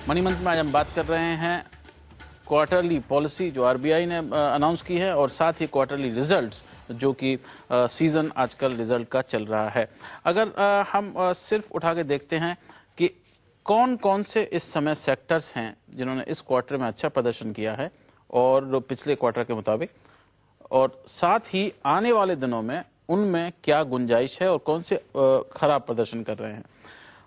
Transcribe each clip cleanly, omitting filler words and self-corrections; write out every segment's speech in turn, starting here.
Money month में आज हम बात कर रहे हैं क्वार्टरली पॉलिसी जो आरबीआई ने अनाउंस की है और साथ ही क्वार्टरली रिजल्ट्स जो कि सीजन आजकल रिजल्ट का चल रहा है। अगर हम सिर्फ उठा के देखते हैं कि कौन कौन से इस समय सेक्टर्स हैं जिन्होंने इस क्वार्टर में अच्छा प्रदर्शन किया है और पिछले क्वार्टर के मुताबिक, और साथ ही आने वाले दिनों में उनमें क्या गुंजाइश है और कौन से खराब प्रदर्शन कर रहे हैं।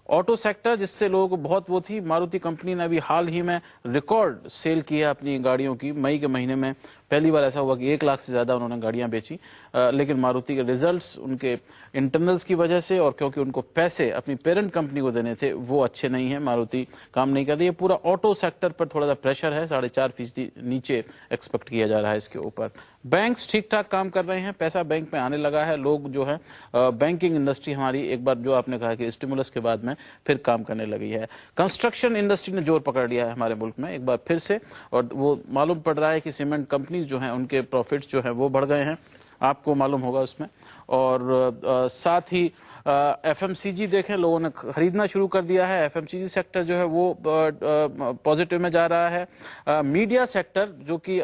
ऑटो सेक्टर जिससे लोगों को बहुत वो थी, मारुति कंपनी ने अभी हाल ही में रिकॉर्ड सेल की है अपनी गाड़ियों की। मई के महीने में पहली बार ऐसा हुआ कि 1 लाख से ज्यादा उन्होंने गाड़ियां बेची, लेकिन मारुति के रिजल्ट्स उनके इंटरनल्स की वजह से और क्योंकि उनको पैसे अपनी पेरेंट कंपनी को देने थे वो अच्छे नहीं है, मारुति काम नहीं कर रही है। पूरा ऑटो सेक्टर पर थोड़ा सा प्रेशर है, 4.5% नीचे एक्सपेक्ट किया जा रहा है इसके ऊपर। बैंक्स ठीक ठाक काम कर रहे हैं, पैसा बैंक में आने लगा है, लोग जो है बैंकिंग इंडस्ट्री हमारी एक बार जो आपने कहा कि स्टिमुलस के बाद में फिर काम करने लगी है। कंस्ट्रक्शन इंडस्ट्री ने जोर पकड़ लिया है हमारे मुल्क में एक बार फिर से, और वो मालूम पड़ रहा है कि सीमेंट कंपनीज जो हैं उनके प्रॉफिट्स जो हैं वो बढ़ गए हैं, आपको मालूम होगा उसमें। और साथ ही एफएमसीजी देखें, लोगों ने खरीदना शुरू कर दिया है, एफएमसीजी सेक्टर जो है वो पॉजिटिव में जा रहा है। मीडिया सेक्टर जो कि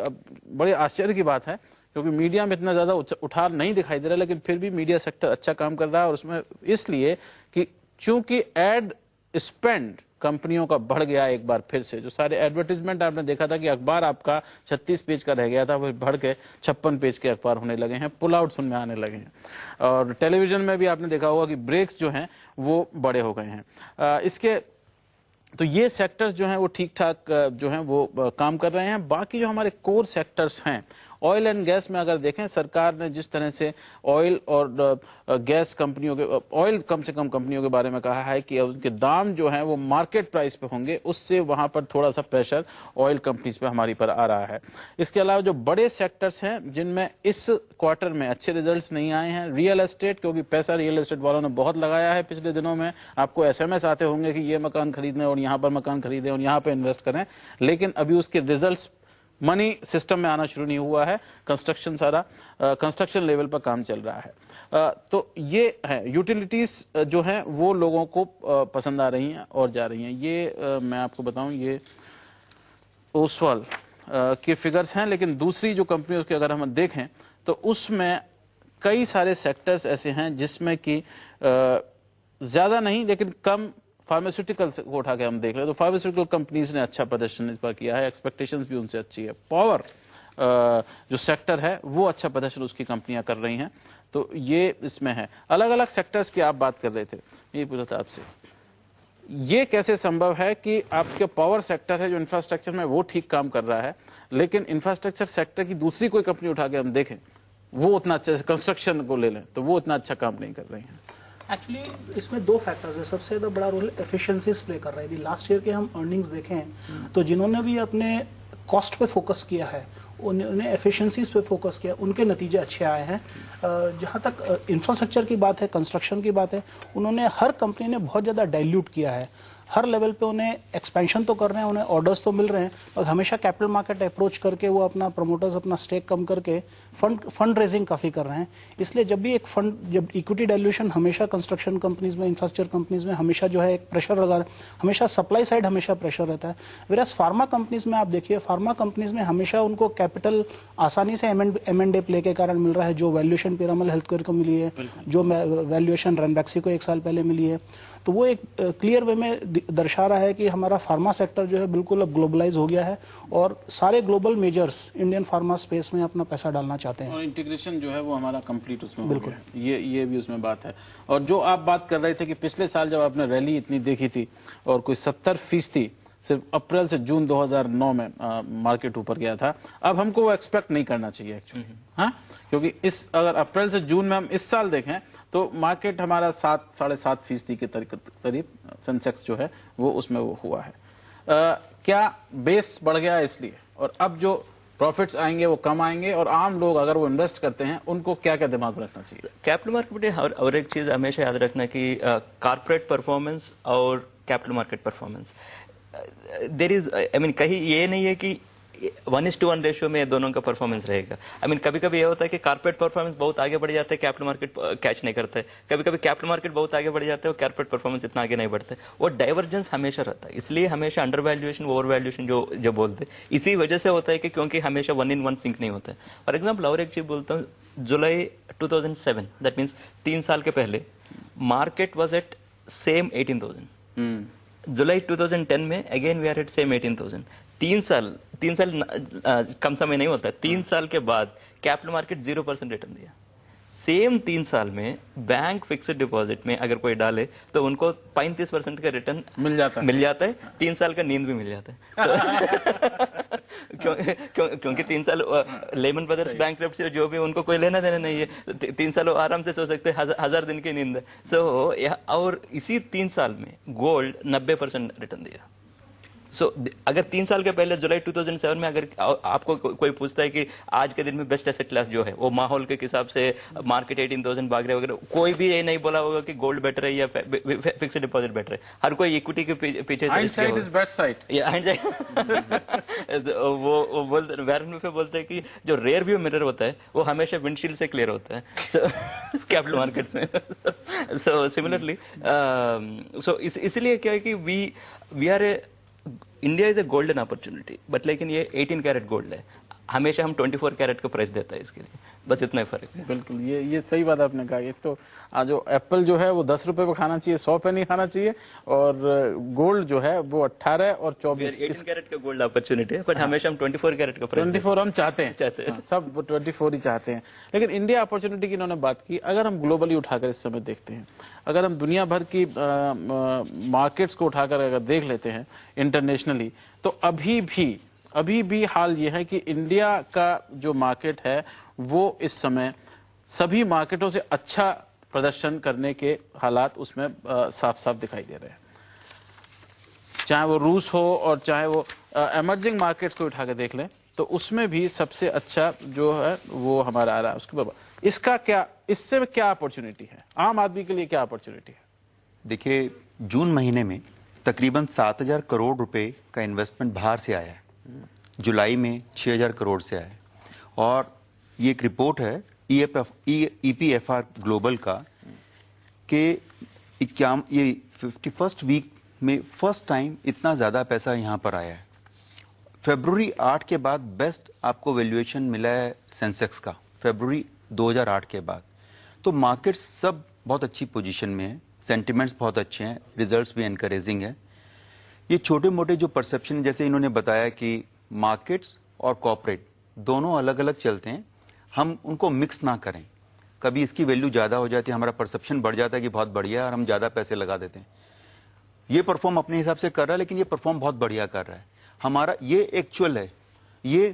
बड़े आश्चर्य की बात है क्योंकि मीडिया में इतना ज्यादा उठार नहीं दिखाई दे रहा, लेकिन फिर भी मीडिया सेक्टर अच्छा काम कर रहा है, और उसमें इसलिए कि चूंकि एड स्पेंड कंपनियों का बढ़ गया एक बार फिर से। जो सारे एडवर्टीजमेंट आपने देखा था कि अखबार आपका 36 पेज का रह गया था, वो बढ़ के 56 पेज के अखबार होने लगे हैं, पुल आउट्स उनमें आने लगे हैं। और टेलीविजन में भी आपने देखा होगा कि ब्रेक्स जो हैं वो बड़े हो गए हैं। इसके तो ये सेक्टर्स जो हैं वो ठीक ठाक जो हैं वो काम कर रहे हैं। बाकी जो हमारे कोर सेक्टर्स हैं, ऑयल एंड गैस में अगर देखें, सरकार ने जिस तरह से ऑयल और गैस कंपनियों के, ऑयल कम से कम कंपनियों के बारे में कहा है कि उनके दाम जो हैं वो मार्केट प्राइस पे होंगे, उससे वहां पर थोड़ा सा प्रेशर ऑयल कंपनीज पे हमारी पर आ रहा है। इसके अलावा जो बड़े सेक्टर्स हैं जिनमें इस क्वार्टर में अच्छे रिजल्ट्स नहीं आए हैं, रियल एस्टेट, क्योंकि पैसा रियल एस्टेट वालों ने बहुत लगाया है पिछले दिनों में। आपको एसएमएस आते होंगे कि ये मकान खरीदने और यहाँ पर मकान खरीदें और यहाँ पर इन्वेस्ट करें, लेकिन अभी उसके रिजल्ट मनी सिस्टम में आना शुरू नहीं हुआ है। कंस्ट्रक्शन सारा कंस्ट्रक्शन लेवल पर काम चल रहा है। तो ये है, यूटिलिटीज जो हैं वो लोगों को पसंद आ रही हैं और जा रही हैं। ये मैं आपको बताऊं, ये ओसवाल के फिगर्स हैं, लेकिन दूसरी जो कंपनी उसके अगर हम देखें तो उसमें कई सारे सेक्टर्स ऐसे हैं जिसमें कि ज्यादा नहीं लेकिन कम, फार्मास्यूटिकल को उठा के हम देख रहे तो फार्मास्यूटिकल कंपनीज ने अच्छा प्रदर्शन इस बार किया है, एक्सपेक्टेशंस भी उनसे अच्छी है। पावर जो सेक्टर है वो अच्छा प्रदर्शन उसकी कंपनियां कर रही हैं, तो ये इसमें है। अलग अलग सेक्टर्स की आप बात कर रहे थे, ये पूछा था आपसे, ये कैसे संभव है कि आपके पावर सेक्टर है जो इंफ्रास्ट्रक्चर में वो ठीक काम कर रहा है, लेकिन इंफ्रास्ट्रक्चर सेक्टर की दूसरी कोई कंपनी उठा के हम देखें वो उतना अच्छा, कंस्ट्रक्शन को ले लें तो वो उतना अच्छा काम नहीं कर रही है। एक्चुअली इसमें 2 फैक्टर्स है। सबसे ज़्यादा बड़ा रोल एफिशिएंसीज प्ले कर रहा है। लास्ट ईयर के हम अर्निंग्स देखें तो जिन्होंने भी अपने कॉस्ट पे फोकस किया है, उन्होंने एफिशिएंसीज पे फोकस किया, उनके नतीजे अच्छे आए हैं। जहां तक इंफ्रास्ट्रक्चर की बात है, कंस्ट्रक्शन की बात है, उन्होंने, हर कंपनी ने बहुत ज़्यादा डाइल्यूट किया है। हर लेवल पे उन्हें एक्सपेंशन तो कर रहे हैं, उन्हें ऑर्डर्स तो मिल रहे हैं, और हमेशा कैपिटल मार्केट अप्रोच करके वो अपना प्रमोटर्स अपना स्टेक कम करके फंड रेजिंग काफ़ी कर रहे हैं। इसलिए जब इक्विटी डाइल्यूशन हमेशा कंस्ट्रक्शन कंपनीज में, इंफ्रास्ट्रक्चर कंपनीज में हमेशा जो है एक प्रेशर लगा, हमेशा सप्लाई साइड हमेशा प्रेशर रहता है। वेराज फार्मा कंपनीज में आप देखिए, फार्मा कंपनीज में हमेशा उनको कैपिटल आसानी से M&A प्ले के कारण मिल रहा है। जो वैल्यूएशन पिरामल हेल्थ केयर को मिली है, जो वैल्यूएशन रनबैक्सी को 1 साल पहले मिली है, तो वो एक क्लियर वे में दर्शा रहा है कि हमारा फार्मा सेक्टर जो है बिल्कुल अब ग्लोबलाइज हो गया है और सारे global measures Indian pharma space में अपना पैसा डालना चाहते हैं, और इंटीग्रेशन जो है वो हमारा कंप्लीट उसमें बिल्कुल हो गया। ये भी उसमें बात है। और जो आप बात कर रहे थे कि पिछले साल जब आपने रैली इतनी देखी थी और कोई 70% सिर्फ अप्रैल से जून 2009 में मार्केट ऊपर गया था, अब हमको वो एक्सपेक्ट नहीं करना चाहिए एक्चुअली, हाँ, क्योंकि अगर अप्रैल से जून में हम इस साल देखें तो मार्केट हमारा 7.5% के करीब सेंसेक्स जो है वो उसमें वो हुआ है। क्या बेस बढ़ गया इसलिए, और अब जो प्रॉफिट्स आएंगे वो कम आएंगे, और आम लोग अगर वो इन्वेस्ट करते हैं उनको क्या क्या दिमाग में रखना चाहिए? कैपिटल मार्केट में और एक चीज हमेशा याद रखना कि कॉर्पोरेट परफॉर्मेंस और capital market performance, there is, I mean, कहीं ये नहीं है कि 1:1 रेशियो में दोनों का परफॉर्मेंस रहेगा। आई मीन कभी कभी ये होता है कि कॉर्पोरेट परफॉर्मेंस बहुत आगे बढ़ जाता है, कैपिटल मार्केट कैच नहीं करता है, कभी कभी कैपिटल मार्केट बहुत आगे बढ़ जाता है और कॉर्पोरेट परफॉर्मेंस इतना आगे नहीं बढ़ता है। वो डाइवर्जेंस हमेशा रहता है, इसलिए हमेशा अंडर वैल्यूएशन ओवर वैल्यूएशन जो बोलते हैं इसी वजह से होता है कि क्योंकि हमेशा 1:1 सिंक नहीं होता है। फॉर एग्जाम्पल और एक चीज बोलता हूँ, जुलाई 2007 दैट मीन्स 3 साल के पहले मार्केट वॉज एट सेम 18,000। जुलाई 2010 में again we are at same 18,000। 3 साल कम समय नहीं होता है, 3 साल के बाद कैपिटल मार्केट 0% रिटर्न दिया। सेम 3 साल में बैंक फिक्स्ड डिपॉजिट में अगर कोई डाले तो उनको 35% का रिटर्न मिल जाता है 3 साल का नींद भी मिल जाता है। क्योंकि 3 साल लेमन ब्रदर्स बैंकरप्सी से जो भी उनको कोई लेना देना नहीं है, 3 साल आराम से सो सकते हैं, 1000 दिन की नींद है। और इसी 3 साल में गोल्ड 90% रिटर्न दिया। अगर 3 साल के पहले जुलाई 2007 में अगर आपको कोई पूछता है कि आज के दिन में बेस्ट एसेट क्लास जो है वो माहौल के हिसाब से मार्केट 18,000 भाग रहे वगैरह, कोई भी ये नहीं बोला होगा कि गोल्ड बेटर है या फिक्स्ड डिपॉजिट बेटर है। हर कोई इक्विटी के पीछे वो बोलते वैरन बफेट बोलते हैं कि जो रेयर व्यू मिरर होता है वो हमेशा विंडशील्ड से क्लियर होता है कैपिटल मार्केट्स में। सो सिमिलरली इसलिए क्या है कि we are India is a golden opportunity, but लेकिन ये 18 कैरेट गोल्ड है, हमेशा हम 24 कैरेट का प्राइस देता है इसके लिए, बस इतना ही फर्क है। बिल्कुल, ये सही बात आपने कहा। एक तो जो एप्पल जो है वो 10 रुपए पे खाना चाहिए, 100 पे नहीं खाना चाहिए, और गोल्ड जो है वो 18 और 24 18 कैरेट का गोल्ड अपॉर्चुनिटी है, बट हमेशा हम 24 कैरेट का प्राइस 24 हम चाहते हैं। सब 24 ही चाहते हैं। लेकिन इंडिया अपॉर्चुनिटी की इन्होंने बात की, अगर हम ग्लोबली उठाकर इस समय देखते हैं, अगर हम दुनिया भर की मार्केट्स को उठाकर अगर देख लेते हैं इंटरनेशनली, तो अभी भी हाल ये है कि इंडिया का जो मार्केट है वो इस समय सभी मार्केटों से अच्छा प्रदर्शन करने के हालात उसमें साफ साफ दिखाई दे रहे हैं। चाहे वो रूस हो और चाहे वो एमर्जिंग मार्केट्स को उठा के देख लें, तो उसमें भी सबसे अच्छा जो है वो हमारा आ रहा है। उसके बाद इससे क्या अपॉर्चुनिटी है, आम आदमी के लिए क्या अपॉर्चुनिटी है? देखिए, जून महीने में तकरीबन 7,000 करोड़ रुपए का इन्वेस्टमेंट बाहर से आया है, जुलाई में 6,000 करोड़ से आया है। और ये एक रिपोर्ट है EPFR ग्लोबल का कि ये 51st वीक में फर्स्ट टाइम इतना ज़्यादा पैसा यहाँ पर आया है। फरवरी 8 के बाद बेस्ट आपको वैल्यूएशन मिला है सेंसेक्स का, फरवरी 2008 के बाद। तो मार्केट सब बहुत अच्छी पोजीशन में है, सेंटिमेंट्स बहुत अच्छे हैं, रिजल्ट्स भी एनकरेजिंग है। ये छोटे मोटे जो परसेप्शन, जैसे इन्होंने बताया कि मार्केट्स और कॉर्पोरेट दोनों अलग अलग चलते हैं, हम उनको मिक्स ना करें। कभी इसकी वैल्यू ज़्यादा हो जाती है, हमारा परसेप्शन बढ़ जाता है कि बहुत बढ़िया है और हम ज़्यादा पैसे लगा देते हैं। ये परफॉर्म अपने हिसाब से कर रहा है, लेकिन ये परफॉर्म बहुत बढ़िया कर रहा है। हमारा ये एक्चुअल है, ये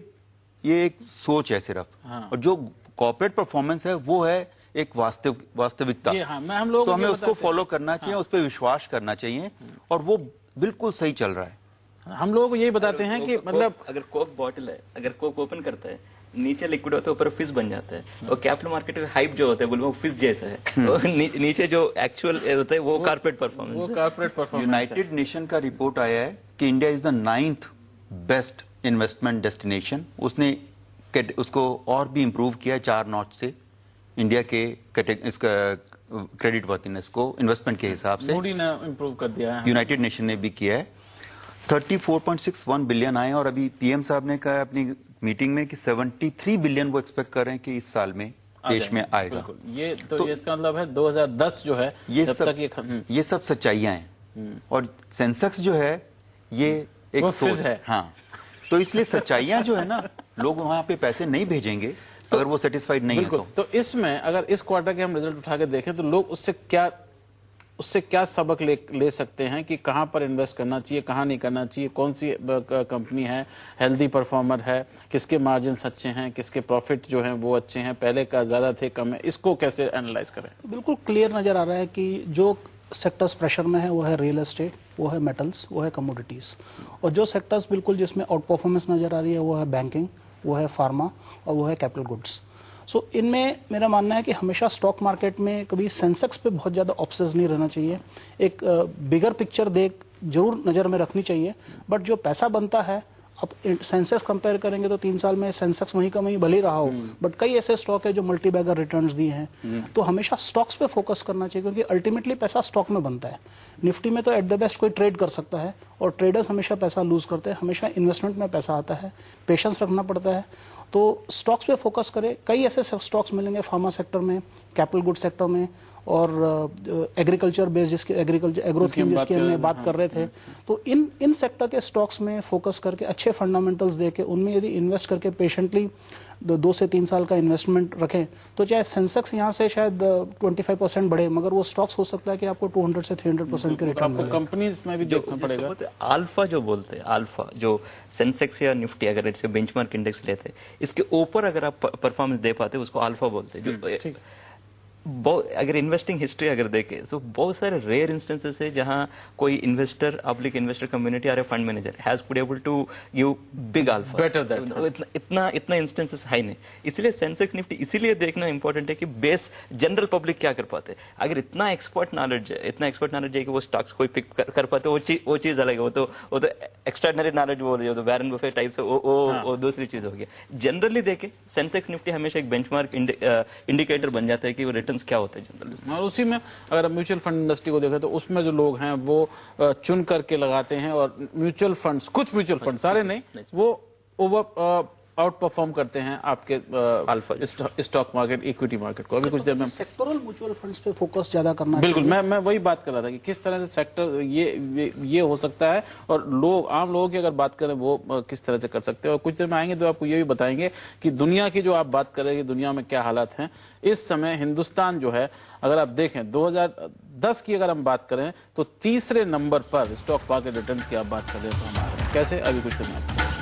एक सोच है सिर्फ। और जो कॉर्पोरेट परफॉर्मेंस है वो है एक वास्तविकता। तो हमें उसको फॉलो करना चाहिए, उस पर विश्वास करना चाहिए, और वो बिल्कुल सही चल रहा है। हम लोग को यही बताते हैं कि मतलब अगर कोक बॉटल है, अगर कोक ओपन करता है, नीचे लिक्विड होता है, ऊपर फिश बन जाता है, और कैपिटल मार्केट का हाइप जो होता है वो फिश जैसा है, और नीचे जो एक्चुअल होता है वो कॉर्पोरेट परफॉर्मेंस। यूनाइटेड नेशन का रिपोर्ट आया है कि India is the 9th best investment destination. उसने उसको और भी इंप्रूव किया 4 नॉच से, इंडिया के क्रेडिट वर्थिनेस को इन्वेस्टमेंट के हिसाब से मूडी ने इंप्रूव कर दिया है, यूनाइटेड नेशन ने भी किया है। 34.61 बिलियन आए, और अभी पीएम साहब ने कहा अपनी मीटिंग में कि 73 बिलियन वो एक्सपेक्ट कर रहे हैं कि इस साल में देश में आएगा। ये तो इसका मतलब है 2010 जो है ये सब सच्चाइयां हैं। और सेंसेक्स जो है ये एक सोच है। हाँ, तो इसलिए सच्चाइयां जो है ना, लोग वहां पे पैसे नहीं भेजेंगे अगर वो सेटिस्फाइड नहीं है तो इसमें अगर इस क्वार्टर के हम रिजल्ट उठा के देखें तो लोग उससे क्या सबक ले सकते हैं कि कहां पर इन्वेस्ट करना चाहिए, कहां नहीं करना चाहिए, कौन सी कंपनी है हेल्दी परफॉर्मर है, किसके मार्जिन अच्छे हैं, किसके प्रॉफिट जो हैं वो अच्छे हैं, पहले का ज्यादा थे कम है, इसको कैसे एनालाइज करें? बिल्कुल क्लियर नजर आ रहा है कि जो सेक्टर्स प्रेशर में है वो है रियल एस्टेट, वो है मेटल्स, वो है कमोडिटीज, और जो सेक्टर्स बिल्कुल जिसमें आउट परफॉर्मेंस नजर आ रही है वो है बैंकिंग, वो है फार्मा, और वो है कैपिटल गुड्स। सो इनमें मेरा मानना है कि हमेशा स्टॉक मार्केट में कभी सेंसेक्स पे बहुत ज़्यादा ऑब्सेस नहीं रहना चाहिए, एक बिगर पिक्चर जरूर नज़र में रखनी चाहिए, बट जो पैसा बनता है अब सेंसेक्स कंपेयर करेंगे तो 3 साल में सेंसेक्स वहीं का वहीं भले ही रहा हो, बट कई ऐसे स्टॉक है जो मल्टी बैगर रिटर्न्स दिए हैं। तो हमेशा स्टॉक्स पे फोकस करना चाहिए, क्योंकि अल्टीमेटली पैसा स्टॉक में बनता है। निफ्टी में तो एट द बेस्ट कोई ट्रेड कर सकता है, और ट्रेडर्स हमेशा पैसा लूज करते हैं। हमेशा इन्वेस्टमेंट में पैसा आता है, पेशेंस रखना पड़ता है। तो स्टॉक्स पे फोकस करें। कई ऐसे स्टॉक्स मिलेंगे फार्मा सेक्टर में, कैपिटल गुड सेक्टर में, और एग्रीकल्चर बेस्ड, जिसके एग्रीकल्चर एग्रो थीम जिसकी हमने बात कर रहे थे। तो इन सेक्टर के स्टॉक्स में फोकस करके अच्छे फंडामेंटल्स देके उनमें यदि इन्वेस्ट करके पेशेंटली 2 से 3 साल का इन्वेस्टमेंट रखें, तो चाहे सेंसेक्स यहाँ से शायद 25% बढ़े, मगर वो स्टॉक्स हो सकता है कि आपको 200 से 300% के रिटर्न आपको कंपनीज में भी देखना पड़ेगा। अल्फा जो बोलते हैं, अल्फा जो सेंसेक्स या निफ्टी अगर इसके बेंचमार्क इंडेक्स लेते हैं, इसके ऊपर अगर आप परफॉर्मेंस दे पाते हैं उसको अल्फा बोलते हैं। जो अगर इन्वेस्टिंग हिस्ट्री अगर देखें तो बहुत सारे रेयर इंस्टेंसेस है जहां कोई इन्वेस्टर, पब्लिक इन्वेस्टर कम्युनिटी और fund manager has been able to give big alpha better that. इतना इंस्टेंसेस है नहीं। इसलिए सेंसेक्स निफ्टी इसीलिए देखना इंपॉर्टेंट है कि बेस जनरल पब्लिक क्या कर पाते हैं। अगर इतना एक्सपर्ट नॉलेज है कि वो स्टॉक्स कोई पिक कर पाते, वो चीज अलग है। वो तो एक्स्ट्राऑर्डिनरी नॉलेज बोल रही हो तो वैरन बफेट टाइप से वो दूसरी चीज हो गया। जनरली देखें सेंसेक्स निफ्टी हमेशा एक बेंचमार्क इंडिकेटर बन जाता है कि वो क्या होता है जनरली। और उसी में अगर म्यूचुअल फंड इंडस्ट्री को देखें तो उसमें जो लोग हैं वो चुन करके लगाते हैं, और म्यूचुअल फंड्स, कुछ म्यूचुअल फंड, सारे नहीं, वो ओवर आउट परफॉर्म करते हैं आपके alpha stock market, equity market को। अभी कुछ देर में सेक्टोरल म्यूचुअल फंड्स पे फोकस ज्यादा करना। बिल्कुल, मैं वही बात कर रहा था कि किस तरह से सेक्टर ये हो सकता है, और आम लोगों की अगर बात करें वो किस तरह से कर सकते हैं। और कुछ देर में आएंगे तो आपको ये भी बताएंगे कि दुनिया की जो आप बात करेंगे, दुनिया में क्या हालात हैं इस समय। हिंदुस्तान जो है, अगर आप देखें 2010 की अगर हम बात करें तो तीसरे नंबर पर स्टॉक मार्केट रिटर्न्स की आप बात कर रहे हैं तो हमारे कैसे। अभी कुछ करना